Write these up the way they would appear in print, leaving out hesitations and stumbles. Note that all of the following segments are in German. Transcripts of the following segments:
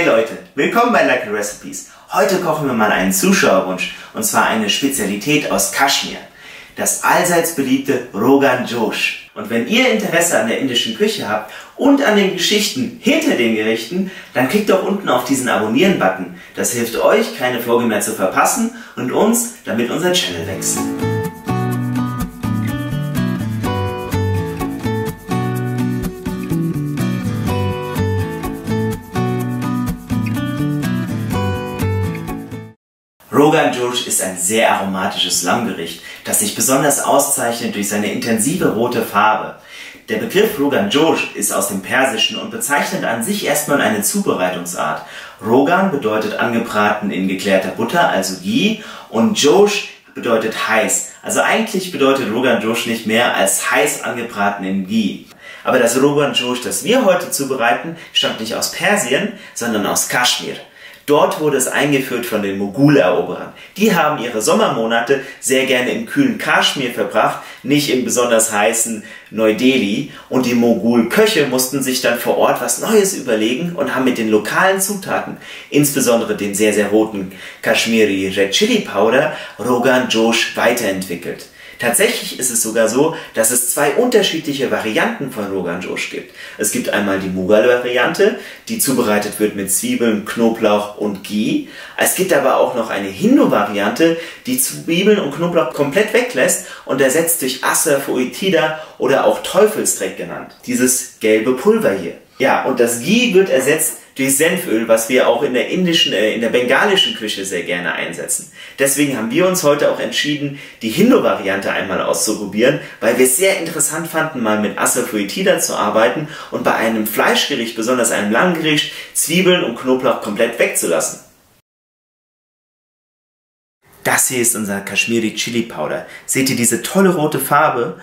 Hey Leute, willkommen bei Lucky Recipes. Heute kochen wir mal einen Zuschauerwunsch, und zwar eine Spezialität aus Kaschmir. Das allseits beliebte Rogan Josh. Und wenn ihr Interesse an der indischen Küche habt und an den Geschichten hinter den Gerichten, dann klickt doch unten auf diesen Abonnieren-Button. Das hilft euch, keine Folge mehr zu verpassen und uns, damit unser Channel wächst. Rogan Josh ist ein sehr aromatisches Lammgericht, das sich besonders auszeichnet durch seine intensive rote Farbe. Der Begriff Rogan Josh ist aus dem Persischen und bezeichnet an sich erstmal eine Zubereitungsart. Rogan bedeutet angebraten in geklärter Butter, also Ghee, und Josh bedeutet heiß. Also eigentlich bedeutet Rogan Josh nicht mehr als heiß angebraten in Ghee. Aber das Rogan Josh, das wir heute zubereiten, stammt nicht aus Persien, sondern aus Kaschmir. Dort wurde es eingeführt von den Mogul-Eroberern. Die haben ihre Sommermonate sehr gerne im kühlen Kaschmir verbracht, nicht im besonders heißen Neu-Delhi. Und die Mogul-Köche mussten sich dann vor Ort was Neues überlegen und haben mit den lokalen Zutaten, insbesondere dem sehr, sehr roten Kashmiri Red Chili Powder, Rogan Josh weiterentwickelt. Tatsächlich ist es sogar so, dass es zwei unterschiedliche Varianten von Rogan Josh gibt. Es gibt einmal die Mughal-Variante, die zubereitet wird mit Zwiebeln, Knoblauch und Ghee. Es gibt aber auch noch eine Hindu-Variante, die Zwiebeln und Knoblauch komplett weglässt und ersetzt durch Asafoetida oder auch Teufelsdreck genannt. Dieses gelbe Pulver hier. Ja, und das Ghee wird ersetzt durch Senföl, was wir auch in der bengalischen Küche sehr gerne einsetzen. Deswegen haben wir uns heute auch entschieden, die Hindu-Variante einmal auszuprobieren, weil wir es sehr interessant fanden, mal mit Asafoetida zu arbeiten und bei einem Fleischgericht, besonders einem Lammgericht, Zwiebeln und Knoblauch komplett wegzulassen. Das hier ist unser Kashmiri Chili Powder. Seht ihr diese tolle rote Farbe?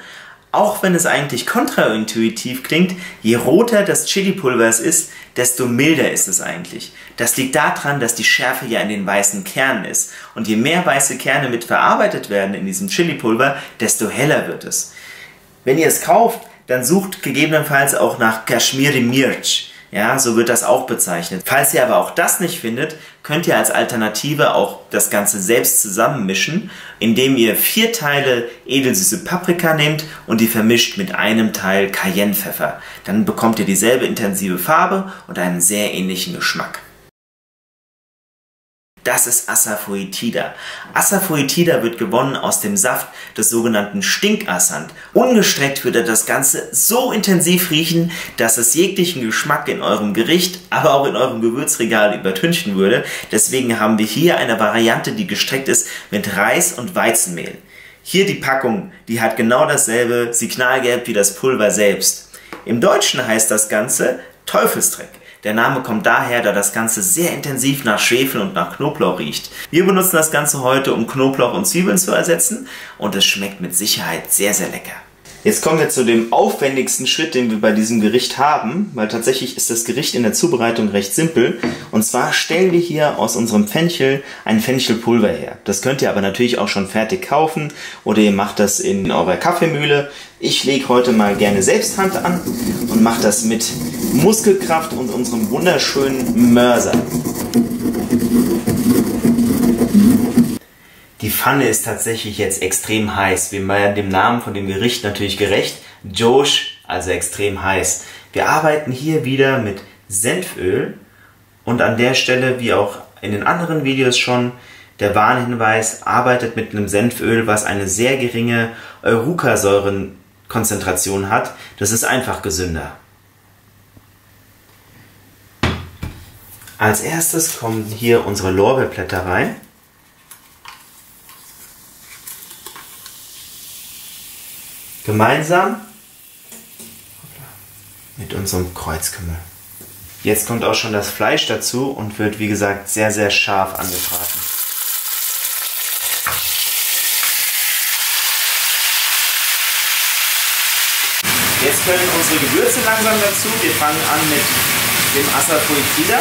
Auch wenn es eigentlich kontraintuitiv klingt, je roter das Chili-Pulver ist, desto milder ist es eigentlich. Das liegt daran, dass die Schärfe ja in den weißen Kernen ist. Und je mehr weiße Kerne mit verarbeitet werden in diesem Chili-Pulver, desto heller wird es. Wenn ihr es kauft, dann sucht gegebenenfalls auch nach Kashmiri Mirch. Ja, so wird das auch bezeichnet. Falls ihr aber auch das nicht findet, könnt ihr als Alternative auch das Ganze selbst zusammenmischen, indem ihr 4 Teile edelsüße Paprika nehmt und die vermischt mit einem Teil Cayennepfeffer. Dann bekommt ihr dieselbe intensive Farbe und einen sehr ähnlichen Geschmack. Das ist Asafoetida. Asafoetida wird gewonnen aus dem Saft des sogenannten Stinkassand. Ungestreckt würde das Ganze so intensiv riechen, dass es jeglichen Geschmack in eurem Gericht, aber auch in eurem Gewürzregal übertünchen würde. Deswegen haben wir hier eine Variante, die gestreckt ist mit Reis und Weizenmehl. Hier die Packung, die hat genau dasselbe Signalgelb wie das Pulver selbst. Im Deutschen heißt das Ganze Teufelsdreck. Der Name kommt daher, da das Ganze sehr intensiv nach Schwefel und nach Knoblauch riecht. Wir benutzen das Ganze heute, um Knoblauch und Zwiebeln zu ersetzen, und es schmeckt mit Sicherheit sehr, sehr lecker. Jetzt kommen wir zu dem aufwendigsten Schritt, den wir bei diesem Gericht haben, weil tatsächlich ist das Gericht in der Zubereitung recht simpel. Und zwar stellen wir hier aus unserem Fenchel ein Fenchelpulver her. Das könnt ihr aber natürlich auch schon fertig kaufen oder ihr macht das in eurer Kaffeemühle. Ich lege heute mal gerne selbst Hand an und mache das mit Muskelkraft und unserem wunderschönen Mörser. Die Pfanne ist tatsächlich jetzt extrem heiß. Wir werden dem Namen von dem Gericht natürlich gerecht. Josh, also extrem heiß. Wir arbeiten hier wieder mit Senföl und an der Stelle, wie auch in den anderen Videos schon, der Warnhinweis, arbeitet mit einem Senföl, was eine sehr geringe Euruca-Säurenkonzentration hat. Das ist einfach gesünder. Als erstes kommen hier unsere Lorbeerblätter rein. Gemeinsam mit unserem Kreuzkümmel. Jetzt kommt auch schon das Fleisch dazu und wird, wie gesagt, sehr, sehr scharf angebraten. Jetzt können unsere Gewürze langsam dazu. Wir fangen an mit dem Asafoetida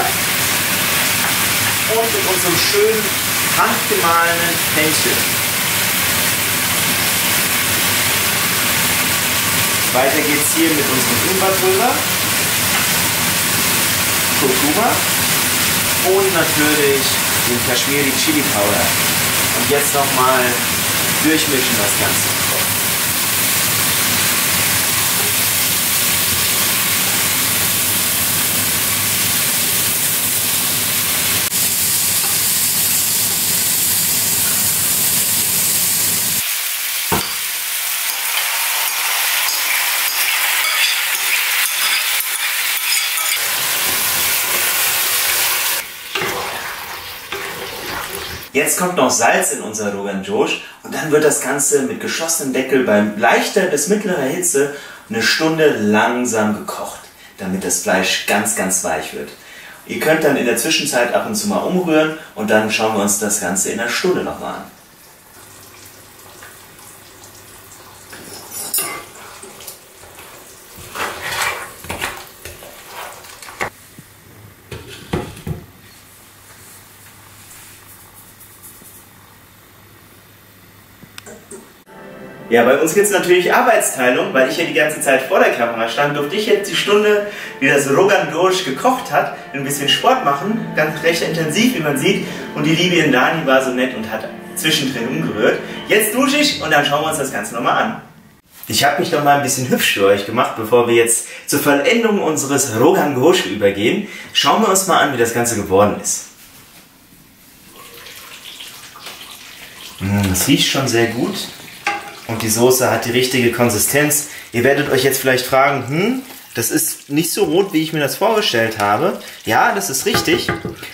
und mit unserem schönen handgemahlenen Fenchel. Weiter geht's hier mit unserem Ingwerpulver, Kurkuma und natürlich den Kashmiri Chili Powder. Und jetzt nochmal durchmischen das Ganze. Jetzt kommt noch Salz in unser Rogan Josh und dann wird das Ganze mit geschlossenem Deckel bei leichter bis mittlerer Hitze eine Stunde langsam gekocht, damit das Fleisch ganz, ganz weich wird. Ihr könnt dann in der Zwischenzeit ab und zu mal umrühren und dann schauen wir uns das Ganze in einer Stunde nochmal an. Ja, bei uns gibt es natürlich Arbeitsteilung, weil ich ja die ganze Zeit vor der Kamera stand, durfte ich jetzt die Stunde, wie das Rogan Josh gekocht hat, ein bisschen Sport machen, ganz recht intensiv, wie man sieht, und die liebe Indani war so nett und hat zwischendrin umgerührt. Jetzt dusche ich und dann schauen wir uns das Ganze nochmal an. Ich habe mich noch mal ein bisschen hübsch für euch gemacht, bevor wir jetzt zur Vollendung unseres Rogan Josh übergehen. Schauen wir uns mal an, wie das Ganze geworden ist. Das riecht schon sehr gut. Und die Soße hat die richtige Konsistenz. Ihr werdet euch jetzt vielleicht fragen, das ist nicht so rot, wie ich mir das vorgestellt habe. Ja, das ist richtig.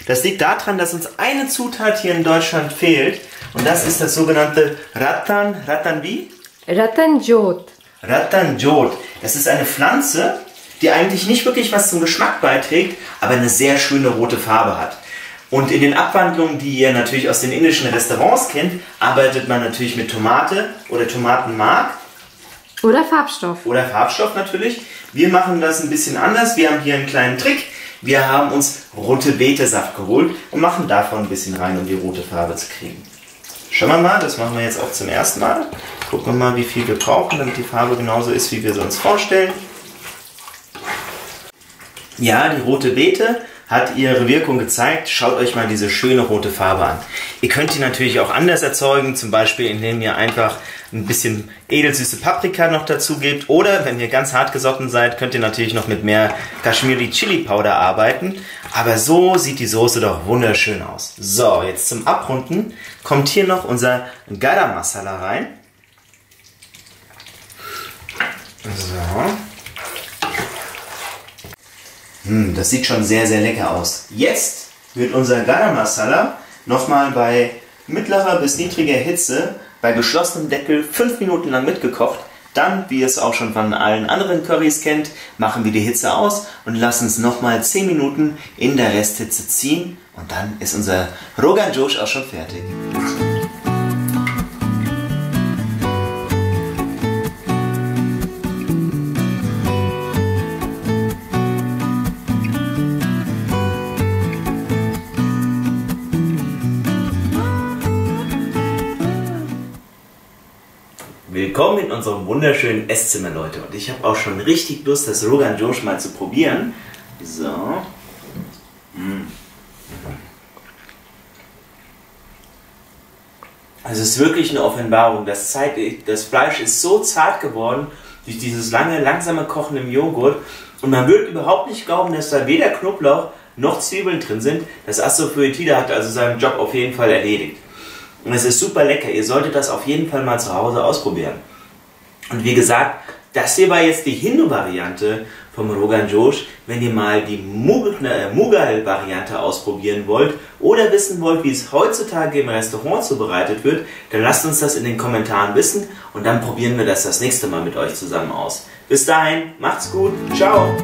Das liegt daran, dass uns eine Zutat hier in Deutschland fehlt. Und das ist das sogenannte Rattan wie? Rattanjot. Rattanjot. Das ist eine Pflanze, die eigentlich nicht wirklich was zum Geschmack beiträgt, aber eine sehr schöne rote Farbe hat. Und in den Abwandlungen, die ihr natürlich aus den indischen Restaurants kennt, arbeitet man natürlich mit Tomate oder Tomatenmark. Oder Farbstoff. Oder Farbstoff natürlich. Wir machen das ein bisschen anders. Wir haben hier einen kleinen Trick. Wir haben uns rote Betesaft geholt und machen davon ein bisschen rein, um die rote Farbe zu kriegen. Schauen wir mal, das machen wir jetzt auch zum ersten Mal. Gucken wir mal, wie viel wir brauchen, damit die Farbe genauso ist, wie wir sie uns vorstellen. Ja, die rote Beete hat ihre Wirkung gezeigt. Schaut euch mal diese schöne rote Farbe an. Ihr könnt die natürlich auch anders erzeugen, zum Beispiel indem ihr einfach ein bisschen edelsüße Paprika noch dazu gebt. Oder wenn ihr ganz hart gesotten seid, könnt ihr natürlich noch mit mehr Kashmiri Chili Powder arbeiten. Aber so sieht die Soße doch wunderschön aus. So, jetzt zum Abrunden kommt hier noch unser Garam Masala rein. So. Das sieht schon sehr, sehr lecker aus. Jetzt wird unser Garam Masala nochmal bei mittlerer bis niedriger Hitze bei geschlossenem Deckel 5 Minuten lang mitgekocht. Dann, wie ihr es auch schon von allen anderen Currys kennt, machen wir die Hitze aus und lassen es nochmal 10 Minuten in der Resthitze ziehen. Und dann ist unser Rogan Josh auch schon fertig. Willkommen in unserem wunderschönen Esszimmer, Leute. Und ich habe auch schon richtig Lust, das Rogan Josh mal zu probieren. So. Also es ist wirklich eine Offenbarung. Das Fleisch ist so zart geworden durch dieses lange, langsame Kochen im Joghurt. Und man wird überhaupt nicht glauben, dass da weder Knoblauch noch Zwiebeln drin sind. Das Asafoetida hat also seinen Job auf jeden Fall erledigt. Und es ist super lecker. Ihr solltet das auf jeden Fall mal zu Hause ausprobieren. Und wie gesagt, das hier war jetzt die Hindu-Variante vom Rogan Josh. Wenn ihr mal die Mughal-Variante ausprobieren wollt oder wissen wollt, wie es heutzutage im Restaurant zubereitet wird, dann lasst uns das in den Kommentaren wissen und dann probieren wir das nächste Mal mit euch zusammen aus. Bis dahin, macht's gut, ciao!